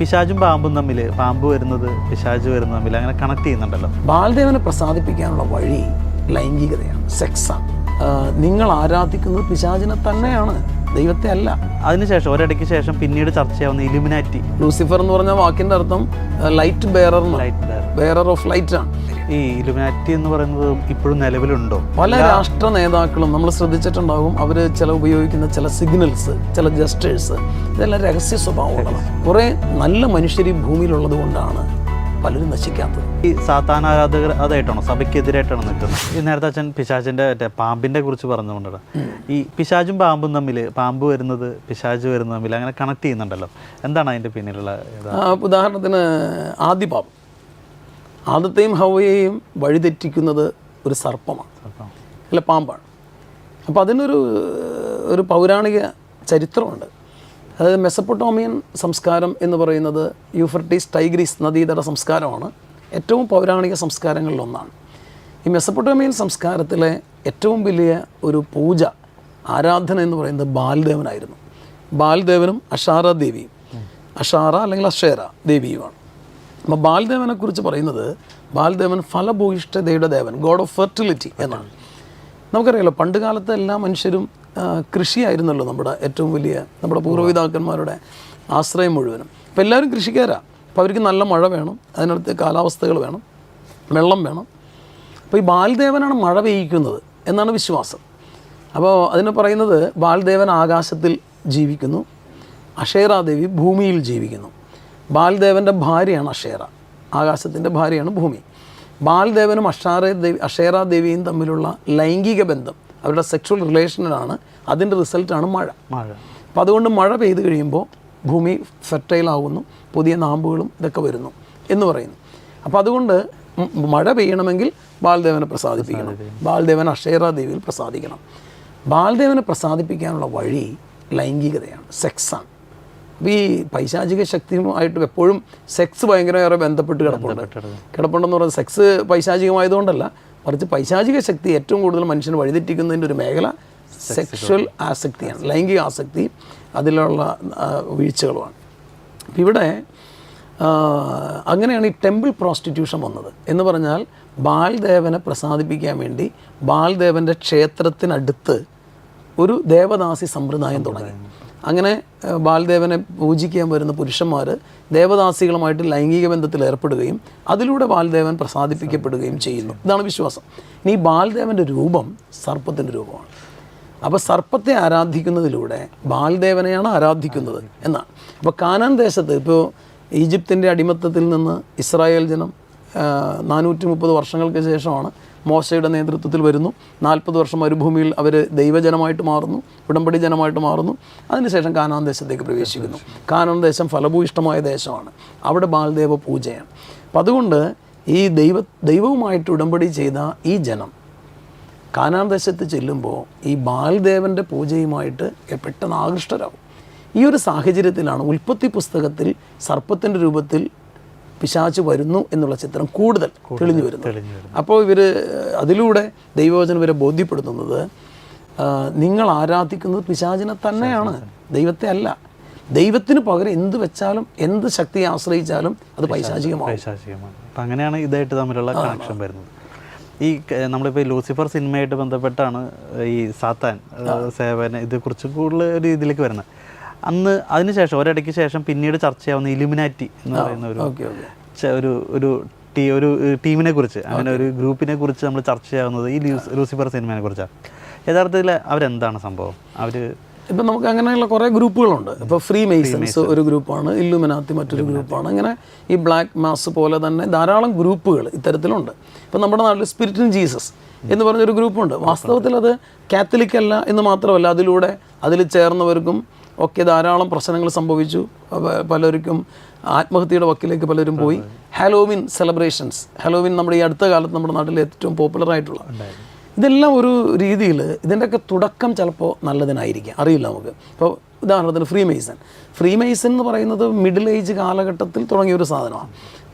പിശാചും പാമ്പും തമ്മിൽ, പാമ്പ് വരുന്നത് പിശാച് വരുന്നത് തമ്മിൽ അങ്ങനെ കണക്ട് ചെയ്യുന്നുണ്ടല്ലോ. ബാൽദേവനെ പ്രസാദിപ്പിക്കാനുള്ള വഴി ലൈംഗികതയാണ്, സെക്സാണ്. നിങ്ങൾ ആരാധിക്കുന്നത് പിശാചിനെ തന്നെയാണ്, ദൈവത്തെ അല്ല. അതിനുശേഷം ഒരിടയ്ക്ക് ശേഷം പിന്നീട് ചർച്ചയാവുന്ന ഇലുമിനാറ്റി. ലൂസിഫർ എന്ന് പറഞ്ഞ വാക്കിൻ്റെ അർത്ഥം light bearer, bearer of light ആണ്. ഈ ഇലുമിനാറ്റി എന്ന് പറയുന്നത് ഇപ്പോഴും നിലവിലുണ്ടോ? പല രാഷ്ട്ര നേതാക്കളും നമ്മൾ ശ്രദ്ധിച്ചിട്ടുണ്ടാകും, അവർ ചില ഉപയോഗിക്കുന്ന ചില സിഗ്നൽസ്, ചില ജസ്റ്റേഴ്സ്, ഇതെല്ലാം രഹസ്യ സ്വഭാവമുള്ളതാണ്. കുറേ നല്ല മനുഷ്യർ ഈ ഭൂമിയിലുള്ളത് കൊണ്ടാണ് പലരും നശിക്കാത്തത്. ഈ സാത്താൻ ആരാധകർ അതായിട്ടാണോ, സഭയ്ക്കെതിരായിട്ടാണോ നിൽക്കുന്നത്? ഈ നേരത്തെ അച്ഛൻ പിശാചിൻ്റെ പാമ്പിൻ്റെ കുറിച്ച് പറഞ്ഞുകൊണ്ടാണ് ഈ പിശാചും പാമ്പും തമ്മിൽ, പാമ്പ് വരുന്നത് പിശാച് വരുന്നത് തമ്മിൽ അങ്ങനെ കണക്ട് ചെയ്യുന്നുണ്ടല്ലോ. എന്താണ് അതിൻ്റെ പിന്നിലുള്ള? ഉദാഹരണത്തിന് ആദ്യ പാപം, ആദത്തെയും ഹവ്വയെയും വഴിതെറ്റിക്കുന്നത് ഒരു സർപ്പമാണ്, അല്ല പാമ്പാണ്. അപ്പോൾ അതിനൊരു പൗരാണിക ചരിത്രമുണ്ട്. അതായത് മെസപ്പൊട്ടോമിയൻ സംസ്കാരം എന്ന് പറയുന്നത് യൂഫ്രട്ടീസ് ടൈഗ്രീസ് നദീതട സംസ്കാരമാണ്, ഏറ്റവും പൗരാണിക സംസ്കാരങ്ങളിലൊന്നാണ്. ഈ മെസപ്പൊട്ടോമിയൻ സംസ്കാരത്തിലെ ഏറ്റവും വലിയ ഒരു പൂജ, ആരാധന എന്ന് പറയുന്നത് ബാൽദേവനായിരുന്നു. ബാൽദേവനും അഷാറ ദേവിയും, അഷാറ അല്ലെങ്കിൽ അഷേറ ദേവിയുമാണ്. അപ്പോൾ ബാൽദേവനെക്കുറിച്ച് പറയുന്നത് ബാൽദേവൻ ഫലഭൂയിഷ്ഠതയുടെ ദേവൻ, ഗോഡ് ഓഫ് ഫെർട്ടിലിറ്റി എന്നാണ്. നമുക്കറിയാലോ, പണ്ട് കാലത്തെ എല്ലാ മനുഷ്യരും കൃഷിയായിരുന്നല്ലോ ഏറ്റവും വലിയ നമ്മുടെ പൂർവ്വപിതാക്കന്മാരുടെ ആശ്രയം മുഴുവനും. അപ്പോൾ എല്ലാവരും കൃഷിക്കാരാണ്. അപ്പോൾ അവർക്ക് നല്ല മഴ വേണം, അതിനടുത്ത് കാലാവസ്ഥകൾ വേണം, വെള്ളം വേണം. അപ്പോൾ ഈ ബാൽദേവനാണ് മഴ പെയ്യിക്കുന്നത് എന്നാണ് വിശ്വാസം. അപ്പോൾ അതിനെ പറയുന്നത് ബാൽദേവൻ ആകാശത്തിൽ ജീവിക്കുന്നു, അഷേറാദേവി ഭൂമിയിൽ ജീവിക്കുന്നു. ബാൽദേവൻ്റെ ഭാര്യയാണ് അഷേറ, ആകാശത്തിൻ്റെ ഭാര്യയാണ് ഭൂമി. ബാൽദേവനും അഷേറാദേവിയും തമ്മിലുള്ള ലൈംഗിക ബന്ധം, അവരുടെ സെക്ഷൽ റിലേഷനിലാണ്, അതിൻ്റെ റിസൾട്ടാണ് മഴ. അപ്പോൾ അതുകൊണ്ട് മഴ പെയ്ത് കഴിയുമ്പോൾ ഭൂമി ഫെർട്ടൈലാകുന്നു, പുതിയ നാമ്പുകളും ഇതൊക്കെ വരുന്നു എന്ന് പറയുന്നു. അപ്പോൾ അതുകൊണ്ട് മഴ പെയ്യണമെങ്കിൽ ബാൽദേവനെ പ്രസാദിപ്പിക്കണം, ബാൽദേവൻ അഷേറാദേവിയിൽ പ്രസാദിക്കണം. ബാൽദേവനെ പ്രസാദിപ്പിക്കാനുള്ള വഴി ലൈംഗികതയാണ്, സെക്സാണ്. അപ്പോൾ ഈ പൈശാചിക ശക്തിയുമായിട്ട് എപ്പോഴും സെക്സ് ഭയങ്കരമേറെ ബന്ധപ്പെട്ട് കിടപ്പുണ്ടെന്ന് പറയുന്നത് സെക്സ് പൈശാചികമായതുകൊണ്ടല്ല, മറിച്ച് പൈശാചിക ശക്തി ഏറ്റവും കൂടുതൽ മനുഷ്യന് വഴിതെറ്റിക്കുന്നതിൻ്റെ ഒരു മേഖല സെക്ഷൽ ആസക്തിയാണ്, ലൈംഗിക ആസക്തി, അതിലുള്ള വീഴ്ചകളുമാണ്. അപ്പം ഇവിടെ അങ്ങനെയാണ് ഈ ടെമ്പിൾ പ്രോസ്റ്റിറ്റ്യൂഷൻ വന്നത്. എന്ന് പറഞ്ഞാൽ ബാൽദേവനെ പ്രസാദിപ്പിക്കാൻ വേണ്ടി ബാൽദേവൻ്റെ ക്ഷേത്രത്തിനടുത്ത് ഒരു ദേവദാസി സമ്പ്രദായം തുടങ്ങി. അങ്ങനെ ബാൽദേവനെ പൂജിക്കാൻ വരുന്ന പുരുഷന്മാർ ദേവദാസികളുമായിട്ട് ലൈംഗിക ബന്ധത്തിൽ ഏർപ്പെടുകയും അതിലൂടെ ബാൽദേവൻ പ്രസാദിപ്പിക്കപ്പെടുകയും ചെയ്യുന്നു. ഇതാണ് വിശ്വാസം. ഇനി ഈ ബാൽദേവൻ്റെ രൂപം സർപ്പത്തിൻ്റെ രൂപമാണ്. അപ്പോൾ സർപ്പത്തെ ആരാധിക്കുന്നതിലൂടെ ബാൽദേവനെയാണ് ആരാധിക്കുന്നത് എന്നാണ്. അപ്പോൾ കാനാൻ ദേശത്ത്, ഇപ്പോൾ ഈജിപ്തിൻ്റെ അടിമത്തത്തിൽ നിന്ന് ഇസ്രായേൽ ജനം 430 വർഷങ്ങൾക്ക് ശേഷമാണ് മോശയുടെ നേതൃത്വത്തിൽ വരുന്നു. 40 വർഷം മരുഭൂമിയിൽ അവർ ദൈവജനമായിട്ട് മാറുന്നു, ഉടമ്പടി ജനമായിട്ട് മാറുന്നു. അതിനുശേഷം കാനാൻ ദേശത്തേക്ക് പ്രവേശിക്കുന്നു. കാനാൻ ദേശം ഫലഭൂയിഷ്ഠമായ ദേശമാണ്, അവിടെ ബാൽദേവ പൂജയാണ്. അപ്പം അതുകൊണ്ട് ഈ ദൈവവുമായിട്ട് ഉടമ്പടി ചെയ്ത ഈ ജനം കാനാൻ ദേശത്ത് ചെല്ലുമ്പോൾ ഈ ബാൽദേവൻ്റെ പൂജയുമായിട്ട് പെട്ടെന്ന് ആകൃഷ്ടരാകും. ഈ ഒരു സാഹചര്യത്തിലാണ് ഉൽപ്പത്തി പുസ്തകത്തിൽ സർപ്പത്തിൻ്റെ രൂപത്തിൽ പിശാച് വരുന്നു എന്നുള്ള ചിത്രം കൂടുതൽ തെളിഞ്ഞു വരുന്നത്. അപ്പോൾ ഇവർ അതിലൂടെ ദൈവവചനം ഇവരെ ബോധ്യപ്പെടുത്തുന്നത് നിങ്ങൾ ആരാധിക്കുന്നത് പിശാചിനെ തന്നെയാണ്, ദൈവത്തെ അല്ല. ദൈവത്തിന് പകരം എന്ത് വെച്ചാലും എന്ത് ശക്തിയെ ആശ്രയിച്ചാലും അത് പൈശാചികമാണ്. അപ്പം അങ്ങനെയാണ് ഇതായിട്ട് തമ്മിലുള്ള കണക്ഷൻ വരുന്നത്. ഈ നമ്മളിപ്പോൾ ലൂസിഫർ സിനിമയായിട്ട് ബന്ധപ്പെട്ടാണ് ഈ സാത്താൻ സേവന ഇതേക്കുറിച്ച് കൂടുതൽ ഒരു ഇതിലേക്ക് വരുന്നത്. അന്ന് അതിനുശേഷം ഒരിടയ്ക്ക് ശേഷം പിന്നീട് ചർച്ചയാവുന്ന ഇലുമിനാറ്റി എന്ന് പറയുന്ന ഒരു ടീമിനെ കുറിച്ച്, അങ്ങനെ ഒരു ഗ്രൂപ്പിനെ കുറിച്ച് നമ്മൾ ചർച്ച ചെയ്യാവുന്നത് ഈ ലൂസിഫർ സിനിമയെ കുറിച്ചാണ്. യഥാർത്ഥത്തിൽ അവരെന്താണ് സംഭവം? ഇപ്പം നമുക്ക് അങ്ങനെയുള്ള കുറേ ഗ്രൂപ്പുകളുണ്ട്. ഇപ്പോൾ ഫ്രീ മെയ്സൺസ് ഒരു ഗ്രൂപ്പാണ്, ഇല്ലുമിനാത്തി മറ്റൊരു ഗ്രൂപ്പാണ്. അങ്ങനെ ഈ ബ്ലാക്ക് മാസ് പോലെ തന്നെ ധാരാളം ഗ്രൂപ്പുകൾ ഇത്തരത്തിലുണ്ട്. ഇപ്പം നമ്മുടെ നാട്ടിൽ സ്പിരിറ്റ് ഇൻ ജീസസ് എന്ന് പറഞ്ഞൊരു ഗ്രൂപ്പുണ്ട്. വാസ്തവത്തിൽ അത് കാത്തലിക് അല്ല എന്ന് മാത്രമല്ല, അതിൽ ചേർന്നവർക്കും ഒക്കെ ധാരാളം പ്രശ്നങ്ങൾ സംഭവിച്ചു. പലർക്കും ആത്മഹത്യയുടെ വക്കിലേക്ക് പലരും പോയി. ഹാലോവിൻ സെലിബ്രേഷൻസ്, ഹാലോവിൻ നമ്മുടെ ഈ അടുത്ത കാലത്ത് നമ്മുടെ നാട്ടിൽ ഏറ്റവും പോപ്പുലറായിട്ടുള്ള, ഇതെല്ലാം ഒരു രീതിയിൽ ഇതിൻ്റെയൊക്കെ തുടക്കം ചിലപ്പോൾ നല്ലതിനായിരിക്കാം, അറിയില്ല നമുക്ക്. ഇപ്പോൾ ഉദാഹരണത്തിന് ഫ്രീ മെയ്സൺ എന്ന് പറയുന്നത് മിഡിൽ ഏജ് കാലഘട്ടത്തിൽ തുടങ്ങിയ ഒരു സാധനമാണ്.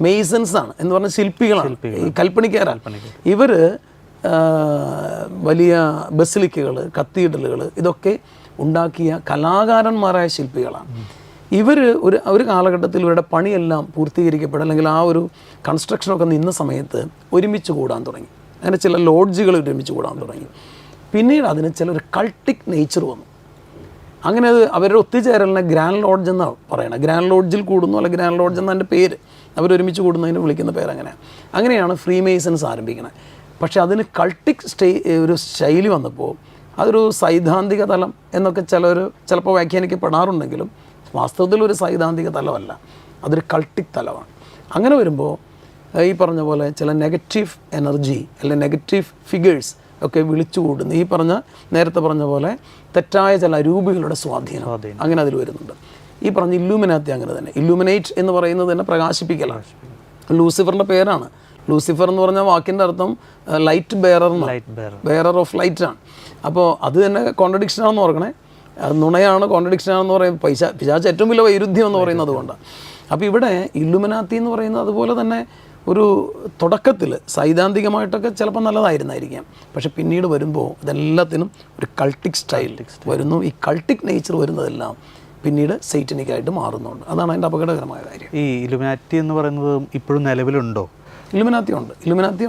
മെയ്സൺസ് ആണ് എന്ന് പറഞ്ഞാൽ ശില്പികളാണ്, ഈ കൽപ്പണിക്കാരാണ്. ഇവർ വലിയ ബസിലിക്കകൾ, കത്തീഡ്രലുകൾ ഇതൊക്കെ ഉണ്ടാക്കിയ കലാകാരന്മാരായ ശില്പികളാണ്. ഇവർ ഒരു കാലഘട്ടത്തിൽ ഇവരുടെ പണിയെല്ലാം പൂർത്തീകരിക്കപ്പെടുക അല്ലെങ്കിൽ ആ ഒരു കൺസ്ട്രക്ഷനൊക്കെ നിന്ന സമയത്ത് ഒരുമിച്ച് കൂടാൻ തുടങ്ങി. അങ്ങനെ ചില ലോഡ്ജുകൾ ഒരുമിച്ച് കൂടാൻ തുടങ്ങി. പിന്നീട് അതിന് ചിലൊരു കൾട്ടിക് നേച്ചർ വന്നു. അങ്ങനെ അത് അവരുടെ ഒത്തുചേരലിനെ ഗ്രാൻഡ് ലോഡ്ജ് എന്നാണ് പറയണത്. ഗ്രാൻഡ് ലോഡ്ജിൽ കൂടുന്നു, അല്ലെങ്കിൽ ഗ്രാൻഡ് ലോഡ്ജ് എന്നതിൻ്റെ പേര്, അവരൊരുമിച്ച് കൂടുന്നതിന് വിളിക്കുന്ന പേര് അങ്ങനെയാണ് ഫ്രീമേസൺസ് ആരംഭിക്കുന്നത്. പക്ഷേ അതിന് കൾട്ടിക് ഒരു ശൈലി വന്നപ്പോൾ അതൊരു സൈദ്ധാന്തിക തലം എന്നൊക്കെ ചിലപ്പോൾ വ്യാഖ്യാനിക്കപ്പെടാറുണ്ടെങ്കിലും വാസ്തവത്തിൽ ഒരു സൈദ്ധാന്തിക തലമല്ല, അതൊരു കൾട്ടിക് തലമാണ്. അങ്ങനെ വരുമ്പോൾ ഈ പറഞ്ഞ പോലെ ചില നെഗറ്റീവ് എനർജി അല്ലെങ്കിൽ നെഗറ്റീവ് ഫിഗേഴ്സ് ഒക്കെ വിളിച്ചു കൂടുന്നു. ഈ നേരത്തെ പറഞ്ഞ പോലെ തെറ്റായ ചില അരൂപികളുടെ സ്വാധീനം അങ്ങനെ അതിൽ വരുന്നുണ്ട്. ഈ പറഞ്ഞ ഇല്ലൂമിനാത്തി അങ്ങനെ തന്നെ. ഇല്ലൂമിനേറ്റ് എന്ന് പറയുന്നത് തന്നെ പ്രകാശിപ്പിക്കലാണ്. ലൂസിഫറിൻ്റെ പേരാണ്. ലൂസിഫർ എന്ന് പറഞ്ഞ വാക്കിൻ്റെ അർത്ഥം light bearer, bearer of light ആണ്. അപ്പോൾ അത് തന്നെ കോൺട്രഡിക്ഷൻ ആണെന്ന് ഓർക്കണേ. അത് നുണയാണ്, കോൺട്രഡിക്ഷൻ ആണെന്ന് പറയുമ്പോൾ പിശാച് ഏറ്റവും വലിയ വൈരുദ്ധ്യം എന്ന് പറയുന്നത് അതുകൊണ്ടാണ്. അപ്പോൾ ഇവിടെ ഇല്ലുമിനാത്തി എന്ന് പറയുന്നത് അതുപോലെ തന്നെ ഒരു തുടക്കത്തിൽ സൈദ്ധാന്തികമായിട്ടൊക്കെ ചിലപ്പോൾ നല്ലതായിരുന്നായിരിക്കാം. പക്ഷെ പിന്നീട് വരുമ്പോൾ ഇതെല്ലാത്തിനും ഒരു കൾട്ടിക് സ്റ്റൈൽ വരുന്നു. ഈ കൾട്ടിക് നേച്ചർ വരുന്നതെല്ലാം പിന്നീട് സൈറ്റനിക്കായിട്ട് മാറുന്നുണ്ട്. അതാണ് അതിൻ്റെ അപകടകരമായ കാര്യം. ഈ ഇലുമിനാറ്റി എന്ന് പറയുന്നത് ഇപ്പോഴും നിലവിലുണ്ടോ? ഇലുമിനാത്തി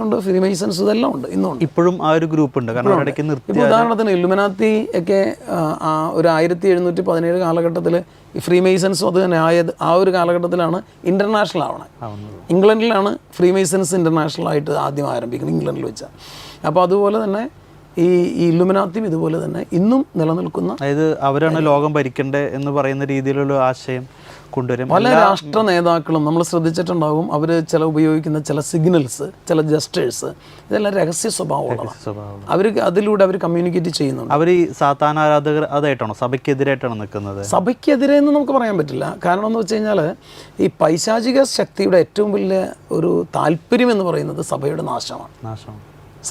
ഉണ്ട്, ഫ്രീമേസൺസ് ഇതെല്ലാം ഉണ്ട്, ഇന്നുണ്ട്. ഇപ്പോഴും ആ ഒരു ഗ്രൂപ്പ് ഉണ്ട്. കാരണം ഇടയ്ക്ക് ഇപ്പോൾ ഉദാഹരണത്തിന് ഇലുമിനാത്തി ഒക്കെ ഒരു 1717 കാലഘട്ടത്തിൽ ഈ ഫ്രീമേസൺസും അത് തന്നെ ആ ഒരു കാലഘട്ടത്തിലാണ് ഇൻ്റർനാഷണൽ ആവണേ. ഇംഗ്ലണ്ടിലാണ് ഫ്രീമേസൺസ് ഇൻ്റർനാഷണൽ ആയിട്ട് ആദ്യം ആരംഭിക്കുന്നത്, ഇംഗ്ലണ്ടിൽ വെച്ചാൽ. അപ്പോൾ അതുപോലെ തന്നെ ഈ ഇല്ലുമിനാത്തിയും ഇതുപോലെ തന്നെ ഇന്നും നിലനിൽക്കുന്ന, അതായത് അവരാണ് ലോകം ഭരിക്കേണ്ടത് എന്ന് പറയുന്ന രീതിയിലുള്ള ആശയം കൊണ്ടുവരും. പല രാഷ്ട്ര നേതാക്കളും നമ്മൾ ശ്രദ്ധിച്ചിട്ടുണ്ടാകും, അവർ ഉപയോഗിക്കുന്ന ചില സിഗ്നൽസ്, ചില ജസ്റ്റേഴ്സ്, ഇതെല്ലാം രഹസ്യ സ്വഭാവമുള്ളതാണ്. അതിലൂടെ അവർ കമ്മ്യൂണിക്കേറ്റ് ചെയ്യുന്നുണ്ട്. അവർ ഈ സാത്താൻ ആരാധകർ അതായിട്ടാണോ, സഭയ്ക്കെതിരായിട്ടാണോ നിൽക്കുന്നത്? സഭയ്ക്കെതിരെ എന്ന് നമുക്ക് പറയാൻ പറ്റില്ല. കാരണം എന്ന് വെച്ച് കഴിഞ്ഞാൽ ഈ പൈശാചിക ശക്തിയുടെ ഏറ്റവും വലിയ ഒരു താല്പര്യം എന്ന് പറയുന്നത് സഭയുടെ നാശമാണ്.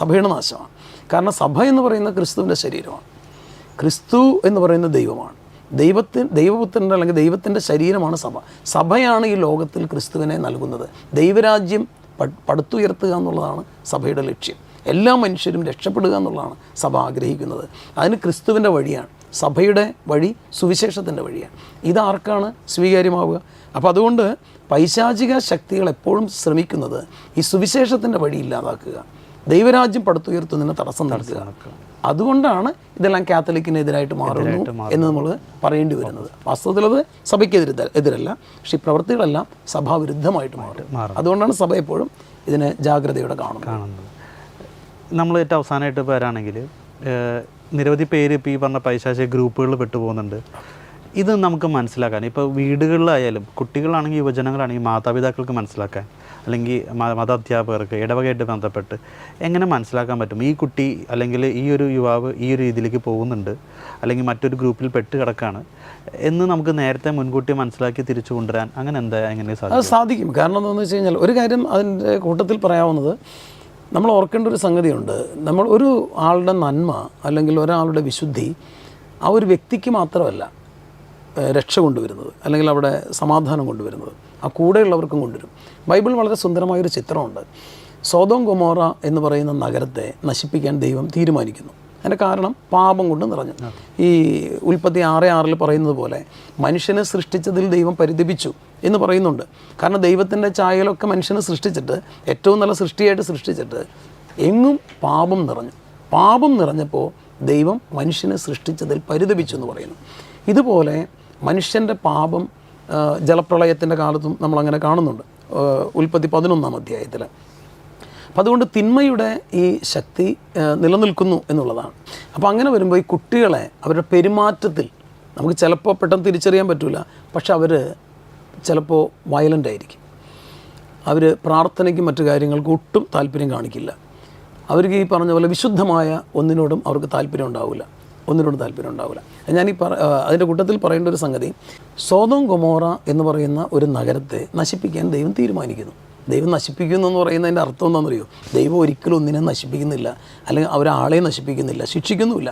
സഭയുടെ നാശമാണ്. കാരണം സഭ എന്ന് പറയുന്നത് ക്രിസ്തുവിൻ്റെ ശരീരമാണ്. ക്രിസ്തു എന്ന് പറയുന്നത് ദൈവമാണ്. ദൈവപുത്രൻ്റെ അല്ലെങ്കിൽ ദൈവത്തിൻ്റെ ശരീരമാണ് സഭ. സഭയാണ് ഈ ലോകത്തിൽ ക്രിസ്തുവിനെ നൽകുന്നത്. ദൈവരാജ്യം പടുത്തുയർത്തുക എന്നുള്ളതാണ് സഭയുടെ ലക്ഷ്യം. എല്ലാ മനുഷ്യരും രക്ഷപ്പെടുക എന്നുള്ളതാണ് സഭ ആഗ്രഹിക്കുന്നത്. അതിന് ക്രിസ്തുവിൻ്റെ വഴിയാണ്, സഭയുടെ വഴി സുവിശേഷത്തിൻ്റെ വഴിയാണ്. ഇതാർക്കാണ് സ്വീകാര്യമാവുക? അപ്പോൾ അതുകൊണ്ട് പൈശാചിക ശക്തികൾ എപ്പോഴും ശ്രമിക്കുന്നത് ഈ സുവിശേഷത്തിൻ്റെ വഴി ഇല്ലാതാക്കുക, ദൈവരാജ്യം പടുത്തുയർത്തുന്നതിന് തടസ്സം നൽകുക. അതുകൊണ്ടാണ് ഇതെല്ലാം കാത്തലിക്കിനെതിരായിട്ട് മാറുന്നു എന്ന് നമ്മൾ പറയേണ്ടി വരുന്നത്. വാസ്തവത്തിൽ അത് സഭയ്ക്കെതിരല്ല, പക്ഷേ ഈ പ്രവൃത്തികളെല്ലാം സഭാവിരുദ്ധമായിട്ട് മാറും. അതുകൊണ്ടാണ് സഭ എപ്പോഴും ഇതിനെ ജാഗ്രതയോടെ കാണുന്നത്. നമ്മൾ ഏറ്റവും അവസാനമായിട്ട് വരാണെങ്കിൽ നിരവധി പേര് ഇപ്പോൾ ഈ പറഞ്ഞ പൈശാചിക ഗ്രൂപ്പുകളിൽ പെട്ടുപോകുന്നുണ്ട്. ഇത് നമുക്ക് മനസ്സിലാക്കാൻ ഇപ്പോൾ വീടുകളിലായാലും കുട്ടികളാണെങ്കിൽ യുവജനങ്ങളാണെങ്കിൽ മാതാപിതാക്കൾക്ക് മനസ്സിലാക്കാൻ, അല്ലെങ്കിൽ മതാധ്യാപകർക്ക് ഇടവകയായിട്ട് ബന്ധപ്പെട്ട് എങ്ങനെ മനസ്സിലാക്കാൻ പറ്റും ഈ കുട്ടി അല്ലെങ്കിൽ ഈ ഒരു യുവാവ് ഈ ഒരു രീതിയിലേക്ക് പോകുന്നുണ്ട്, അല്ലെങ്കിൽ മറ്റൊരു ഗ്രൂപ്പിൽ പെട്ട് കിടക്കുകയാണ് എന്ന് നമുക്ക് നേരത്തെ മുൻകൂട്ടി മനസ്സിലാക്കി തിരിച്ചു കൊണ്ടുവരാൻ എങ്ങനെ സാധിക്കും? കാരണം എന്താണെന്ന് വെച്ച് കഴിഞ്ഞാൽ ഒരു കാര്യം അതിൻ്റെ കൂട്ടത്തിൽ പറയാവുന്നത്, നമ്മൾ ഓർക്കേണ്ട ഒരു സംഗതിയുണ്ട്. നമ്മൾ ഒരു ആളുടെ നന്മ അല്ലെങ്കിൽ ഒരാളുടെ വിശുദ്ധി ആ ഒരു വ്യക്തിക്ക് മാത്രമല്ല രക്ഷ കൊണ്ടുവരുന്നത്, അല്ലെങ്കിൽ അവിടെ സമാധാനം കൊണ്ടുവരുന്നത്, ആ കൂടെയുള്ളവർക്കും കൊണ്ടുവരും. ബൈബിൾ വളരെ സുന്ദരമായൊരു ചിത്രമുണ്ട്. സോദോം ഗൊമോറ എന്ന് പറയുന്ന നഗരത്തെ നശിപ്പിക്കാൻ ദൈവം തീരുമാനിക്കുന്നു. അതിൻ്റെ കാരണം പാപം കൊണ്ട് നിറഞ്ഞു. ഈ ഉൽപ്പത്തി 6:6 പറയുന്നത് പോലെ മനുഷ്യനെ സൃഷ്ടിച്ചതിൽ ദൈവം പരിതപിച്ചു എന്ന് പറയുന്നുണ്ട്. കാരണം ദൈവത്തിൻ്റെ ഛായയിലൊക്കെ മനുഷ്യനെ സൃഷ്ടിച്ചിട്ട്, ഏറ്റവും നല്ല സൃഷ്ടിയായിട്ട് സൃഷ്ടിച്ചിട്ട് എങ്ങും പാപം നിറഞ്ഞു. പാപം നിറഞ്ഞപ്പോൾ ദൈവം മനുഷ്യനെ സൃഷ്ടിച്ചതിൽ പരിതപിച്ചു എന്ന് പറയുന്നു. ഇതുപോലെ മനുഷ്യൻ്റെ പാപം ജലപ്രളയത്തിൻ്റെ കാലത്തും നമ്മളങ്ങനെ കാണുന്നുണ്ട്, ഉൽപ്പത്തി 11-ാം അധ്യായത്തിൽ. അപ്പം അതുകൊണ്ട് തിന്മയുടെ ഈ ശക്തി നിലനിൽക്കുന്നു എന്നുള്ളതാണ്. അപ്പോൾ അങ്ങനെ വരുമ്പോൾ ഈ കുട്ടികളെ അവരുടെ പെരുമാറ്റത്തിൽ നമുക്ക് ചിലപ്പോൾ പെട്ടെന്ന് തിരിച്ചറിയാൻ പറ്റില്ല. പക്ഷെ അവർ ചിലപ്പോൾ വയലൻ്റ് ആയിരിക്കും. അവർ പ്രാർത്ഥനയ്ക്കും മറ്റു കാര്യങ്ങൾക്കും ഒട്ടും താല്പര്യം കാണിക്കില്ല. അവർക്ക് ഈ പറഞ്ഞ പോലെ വിശുദ്ധമായ ഒന്നിനോടും അവർക്ക് താല്പര്യം ഉണ്ടാവില്ല. ഞാൻ അതിൻ്റെ കൂട്ടത്തിൽ പറയേണ്ട ഒരു സംഗതി, സോദോം ഗൊമോറ എന്ന് പറയുന്ന ഒരു നഗരത്തെ നശിപ്പിക്കാൻ ദൈവം തീരുമാനിക്കുന്നു. ദൈവം നശിപ്പിക്കുന്നു എന്ന് പറയുന്നതിൻ്റെ അർത്ഥം എന്താണെന്നറിയോ? ദൈവം ഒരിക്കലും ഒന്നിനെ നശിപ്പിക്കുന്നില്ല, അല്ലെങ്കിൽ ഒരാളെ നശിപ്പിക്കുന്നില്ല, ശിക്ഷിക്കുന്നുമില്ല.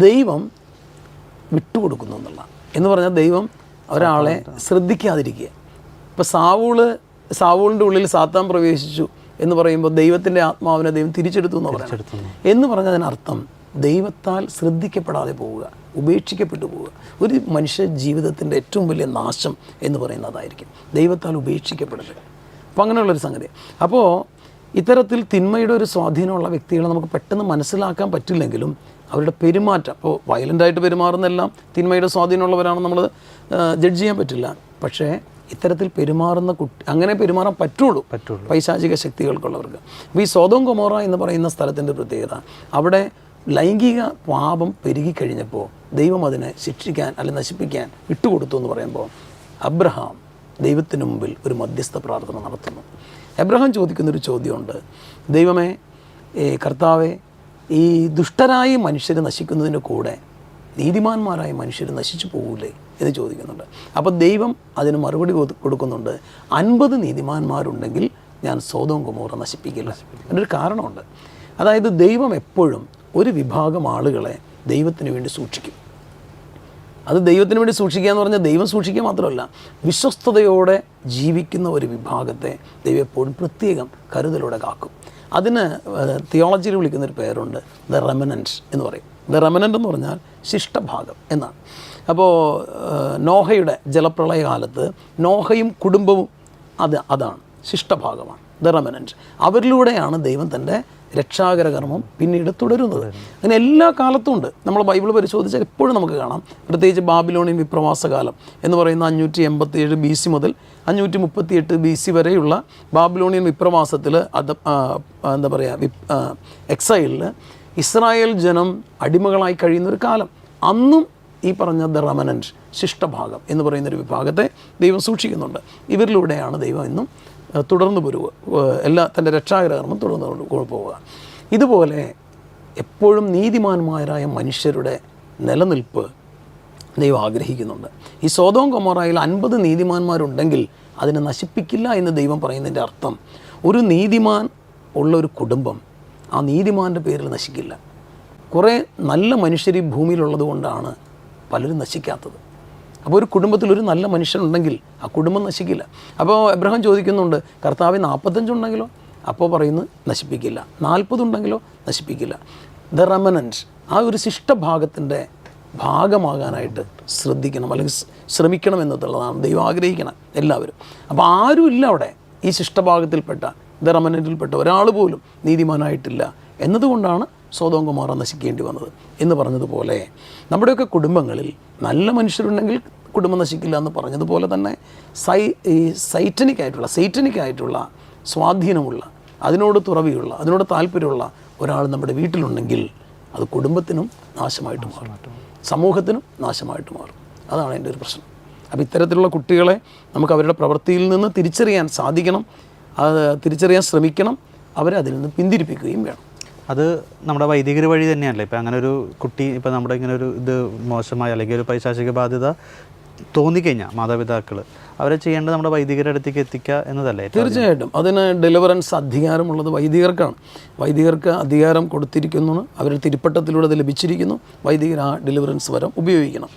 ദൈവം വിട്ടുകൊടുക്കുന്നു എന്ന് പറഞ്ഞാൽ ദൈവം ഒരാളെ ശ്രദ്ധിക്കാതിരിക്കുക. ഇപ്പോൾ സാവൂളിൻ്റെ ഉള്ളിൽ സാത്താൻ പ്രവേശിച്ചു എന്ന് പറയുമ്പോൾ ദൈവത്തിൻ്റെ ആത്മാവിനെ ദൈവം തിരിച്ചെടുത്തു എന്ന് പറഞ്ഞാൽ എന്ന് പറഞ്ഞാൽ അതിനർത്ഥം ദൈവത്താൽ ശ്രദ്ധിക്കപ്പെടാതെ പോവുക, ഉപേക്ഷിക്കപ്പെട്ടു പോവുക. ഒരു മനുഷ്യ ജീവിതത്തിൻ്റെ ഏറ്റവും വലിയ നാശം എന്ന് പറയുന്നത് അതായിരിക്കും, ദൈവത്താൽ ഉപേക്ഷിക്കപ്പെടരുത്. അപ്പോൾ അങ്ങനെയുള്ളൊരു സംഗതി. അപ്പോൾ ഇത്തരത്തിൽ തിന്മയുടെ ഒരു സ്വാധീനമുള്ള വ്യക്തികളെ നമുക്ക് പെട്ടെന്ന് മനസ്സിലാക്കാൻ പറ്റില്ലെങ്കിലും അവരുടെ പെരുമാറ്റം, അപ്പോൾ വയലൻ്റായിട്ട് പെരുമാറുന്നെല്ലാം തിന്മയുടെ സ്വാധീനമുള്ളവരാണെന്ന് നമ്മൾ ജഡ്ജ് ചെയ്യാൻ പറ്റില്ല. പക്ഷേ ഇത്തരത്തിൽ പെരുമാറുന്ന അങ്ങനെ പെരുമാറാൻ പറ്റുള്ളൂ പൈശാചിക ശക്തികൾക്കുള്ളവർക്ക്. അപ്പോൾ ഈ സോദോം ഗൊമോറ എന്ന് പറയുന്ന സ്ഥലത്തിൻ്റെ പ്രത്യേകത, അവിടെ ലൈംഗിക പാപം പെരുകിക്കഴിഞ്ഞപ്പോൾ ദൈവം അതിനെ ശിക്ഷിക്കാൻ അല്ലെങ്കിൽ നശിപ്പിക്കാൻ വിട്ടുകൊടുത്തു എന്ന് പറയുമ്പോൾ അബ്രഹാം ദൈവത്തിന് മുമ്പിൽ ഒരു മധ്യസ്ഥ പ്രാർത്ഥന നടത്തുന്നു. അബ്രഹാം ചോദിക്കുന്നൊരു ചോദ്യമുണ്ട്, ദൈവമേ, കർത്താവെ, ഈ ദുഷ്ടരായ മനുഷ്യർ നശിക്കുന്നതിൻ്റെ കൂടെ നീതിമാന്മാരായ മനുഷ്യർ നശിച്ചു പോകൂലേ എന്ന് ചോദിക്കുന്നുണ്ട്. അപ്പോൾ ദൈവം അതിന് മറുപടി കൊടുക്കുന്നുണ്ട്, 50 നീതിമാന്മാരുണ്ടെങ്കിൽ ഞാൻ സോദോം ഗൊമോറ നശിപ്പിക്കില്ല. അതിനൊരു കാരണമുണ്ട്. അതായത് ദൈവം എപ്പോഴും ഒരു വിഭാഗം ആളുകളെ ദൈവത്തിന് വേണ്ടി സൂക്ഷിക്കും. അത് ദൈവത്തിന് വേണ്ടി സൂക്ഷിക്കുക എന്ന് പറഞ്ഞാൽ ദൈവം സൂക്ഷിക്കുക മാത്രമല്ല, വിശ്വസ്തയോടെ ജീവിക്കുന്ന ഒരു വിഭാഗത്തെ ദൈവം എപ്പോഴും പ്രത്യേകം കരുതലോടെ കാക്കും. അതിന് തിയോളജിയിൽ വിളിക്കുന്നൊരു പേരുണ്ട്, ദ റെമനൻറ്റ് എന്ന് പറയും. ദ റെമനൻ്റ് എന്ന് പറഞ്ഞാൽ ശിഷ്ടഭാഗം എന്നാണ്. അപ്പോൾ നോഹയുടെ ജലപ്രളയ കാലത്ത് നോഹയും കുടുംബവും അതാണ് ശിഷ്ടഭാഗമാണ്, ദ റെമനൻറ്റ്. അവരിലൂടെയാണ് ദൈവം തൻ്റെ രക്ഷാകരകർമ്മം പിന്നീട് തുടരുന്നത്. അങ്ങനെ എല്ലാ കാലത്തും ഉണ്ട്. നമ്മൾ ബൈബിൾ പരിശോധിച്ചാൽ എപ്പോഴും നമുക്ക് കാണാം. പ്രത്യേകിച്ച് ബാബിലോണിയൻ വിപ്രവാസകാലം എന്ന് പറയുന്ന 587 BC മുതൽ 538 BC വരെയുള്ള ബാബിലോണിയൻ വിപ്രവാസത്തിൽ എന്താ പറയുക, എക്സൈലിൽ ഇസ്രായേൽ ജനം അടിമകളായി കഴിയുന്നൊരു കാലം. അന്നും ഈ പറഞ്ഞ ദ റെമനൻറ്റ്, ശിഷ്ടഭാഗം എന്ന് പറയുന്നൊരു വിഭാഗത്തെ ദൈവം സൂക്ഷിക്കുന്നുണ്ട്. ഇവരിലൂടെയാണ് ദൈവം ഇന്നും തുടർന്ന് പോരുക, തൻ്റെ രക്ഷാകരകർമ്മം തുടർന്ന് പോവുക. ഇതുപോലെ എപ്പോഴും നീതിമാന്മാരായ മനുഷ്യരുടെ നിലനിൽപ്പ് ദൈവം ആഗ്രഹിക്കുന്നുണ്ട്. ഈ സോദോം ഗൊമോറയിൽ 50 നീതിമാന്മാരുണ്ടെങ്കിൽ അതിനെ നശിപ്പിക്കില്ല എന്ന് ദൈവം പറയുന്നതിൻ്റെ അർത്ഥം, ഒരു നീതിമാൻ ഉള്ള ഒരു കുടുംബം ആ നീതിമാൻ്റെ പേരിൽ നശിക്കില്ല. കുറേ നല്ല മനുഷ്യർ ഈ ഭൂമിയിലുള്ളത് കൊണ്ടാണ് പലരും നശിക്കാത്തത്. അപ്പോൾ ഒരു കുടുംബത്തിൽ ഒരു നല്ല മനുഷ്യനുണ്ടെങ്കിൽ ആ കുടുംബം നശിക്കില്ല. അപ്പോൾ അബ്രഹാം ചോദിക്കുന്നുണ്ട്, കർത്താവ് 45 ഉണ്ടെങ്കിലോ? അപ്പോൾ പറയുന്നത് നശിപ്പിക്കില്ല. 40 ഉണ്ടെങ്കിലോ? നശിപ്പിക്കില്ല. ദ റെമനൻറ്റ്, ആ ഒരു ശിഷ്ടഭാഗത്തിൻ്റെ ഭാഗമാകാനായിട്ട് ശ്രദ്ധിക്കണം, അല്ലെങ്കിൽ ശ്രമിക്കണം എന്നുള്ളതാണ് ദൈവം ആഗ്രഹിക്കണം എല്ലാവരും. അപ്പോൾ ആരുമില്ല അവിടെ ഈ ശിഷ്ടഭാഗത്തിൽപ്പെട്ട ദ റെമനൻറ്റിൽപ്പെട്ട ഒരാൾ പോലും നീതിമാനായിട്ടില്ല എന്നതുകൊണ്ടാണ് സോദോം ഗൊമോറ നശിക്കേണ്ടി വന്നത് എന്ന് പറഞ്ഞതുപോലെ നമ്മുടെയൊക്കെ കുടുംബങ്ങളിൽ നല്ല മനുഷ്യരുണ്ടെങ്കിൽ കുടുംബം നശിക്കില്ല എന്ന് പറഞ്ഞതുപോലെ തന്നെ സൈറ്റനിക്കായിട്ടുള്ള സ്വാധീനമുള്ള, അതിനോട് തുറവിയുള്ള, അതിനോട് താല്പര്യമുള്ള ഒരാൾ നമ്മുടെ വീട്ടിലുണ്ടെങ്കിൽ അത് കുടുംബത്തിനും നാശമായിട്ട് മാറും, സമൂഹത്തിനും നാശമായിട്ട് മാറും. അതാണ് എൻ്റെ ഒരു പ്രശ്നം. അപ്പോൾ ഇത്തരത്തിലുള്ള കുട്ടികളെ നമുക്ക് അവരുടെ പ്രവൃത്തിയിൽ നിന്ന് തിരിച്ചറിയാൻ സാധിക്കണം, അത് തിരിച്ചറിയാൻ ശ്രമിക്കണം, അവരെ അതിൽ നിന്ന് പിന്തിരിപ്പിക്കുകയും വേണം. അത് നമ്മുടെ വൈദികർ വഴി തന്നെയാണല്ലോ. ഇപ്പം അങ്ങനെ ഒരു കുട്ടി, ഇപ്പം നമ്മുടെ ഇങ്ങനെ ഒരു ഇത് മോശമായ അല്ലെങ്കിൽ ഒരു പൈശാചിക ബാധ്യത തോന്നിക്കഴിഞ്ഞാൽ മാതാപിതാക്കൾ അവരെ ചെയ്യേണ്ടത് നമ്മുടെ വൈദികരുടെ അടുത്തേക്ക് എത്തിക്കുക എന്നതല്ലേ? തീർച്ചയായിട്ടും. അതിന് ഡെലിവറൻസ് അധികാരമുള്ളത് വൈദികർക്കാണ്. വൈദികർക്ക് അധികാരം കൊടുത്തിരിക്കുന്നു, അവർ തിരുപ്പട്ടത്തിലൂടെ അത് ലഭിച്ചിരിക്കുന്നു. വൈദികർ ആ ഡെലിവറൻസ് വരം ഉപയോഗിക്കണം.